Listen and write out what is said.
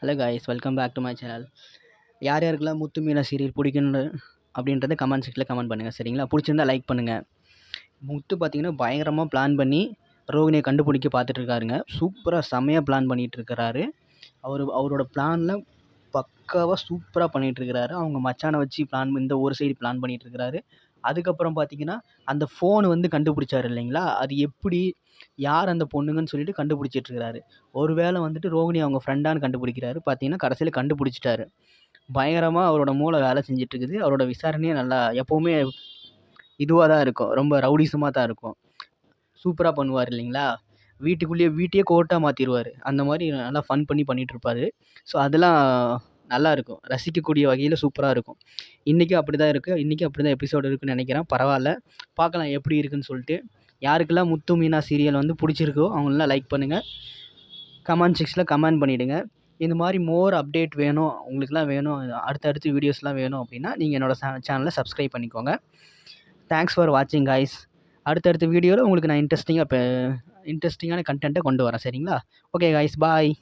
Hello guys, welcome back to my channel. யார் யாருக்கெல்லாம் முத்து Meena serial பிடிக்குன்னு அப்படின்றத கமெண்ட் செக்ஷனில் கமெண்ட் பண்ணுங்கள். சரிங்களா? பிடிச்சிருந்தா லைக் பண்ணுங்கள். முத்து பார்த்தீங்கன்னா பயங்கரமாக பிளான் பண்ணி ரோகிணியை கண்டுபிடிக்க பார்த்துட்ருக்காருங்க. சூப்பராக செம்மையாக பிளான் பண்ணிகிட்ருக்கிறாரு. அவரோட பிளானில் பக்காவாக சூப்பராக பண்ணிகிட்ருக்கிறாரு. அவங்க மச்சானை வச்சு இந்த ஒரு சைடு பிளான் பண்ணிகிட்ருக்கிறாரு. அதுக்கப்புறம் பார்த்தீங்கன்னா அந்த ஃபோன் கண்டுபிடிச்சாரு இல்லைங்களா? அது எப்படி யார் அந்த பொண்ணுங்கன்னு சொல்லிட்டு கண்டுபிடிச்சிட்ருக்கிறாரு. ஒரு வேளை ரோகிணி அவங்க ஃப்ரெண்டான்னு கண்டுபிடிக்கிறாரு. பார்த்தீங்கன்னா கடைசியில் கண்டுபிடிச்சிட்டாரு. பயங்கரமாக அவரோட மூளை வேலை செஞ்சிட்ருக்குது. அவரோட விசாரணையே நல்லா எப்போவுமே இதுவாக தான் இருக்கும். ரொம்ப ரவுடிசமாக தான் இருக்கும். சூப்பராக பண்ணுவார் இல்லைங்களா? வீட்டையே கோர்ட்டாக மாற்றிருவார். அந்த மாதிரி நல்லா ஃபன் பண்ணி பண்ணிகிட்ருப்பாரு. ஸோ அதெல்லாம் நல்லாயிருக்கும். ரசிக்கக்கூடிய வகையில் சூப்பராக இருக்கும். இன்றைக்கும் அப்படி தான் இருக்குது. இன்றைக்கும் அப்படி தான் எபிசோடு இருக்குதுன்னு நினைக்கிறேன். பரவாயில்ல, பார்க்கலாம் எப்படி இருக்குதுன்னு சொல்லிட்டு. யாருக்கெல்லாம் முத்து மீனா சீரியல் பிடிச்சிருக்கோ அவங்களெலாம் லைக் பண்ணுங்கள். கமெண்ட் செக்ஷனில் கமெண்ட் பண்ணிவிடுங்க. இந்த மாதிரி மோர் அப்டேட் வேணும், உங்களுக்குலாம் வேணும், அடுத்தடுத்து வீடியோஸ்லாம் வேணும் அப்படின்னா நீங்கள் என்னோடய சேனலை சப்ஸ்கிரைப் பண்ணிக்கோங்க. தேங்க்ஸ் ஃபார் வாட்சிங் காய்ஸ். அடுத்தடுத்த வீடியோவில் உங்களுக்கு நான் இன்ட்ரெஸ்டிங்கான கண்டென்ட்டை கொண்டு வரேன். சரிங்களா? ஓகே காய்ஸ், பாய்.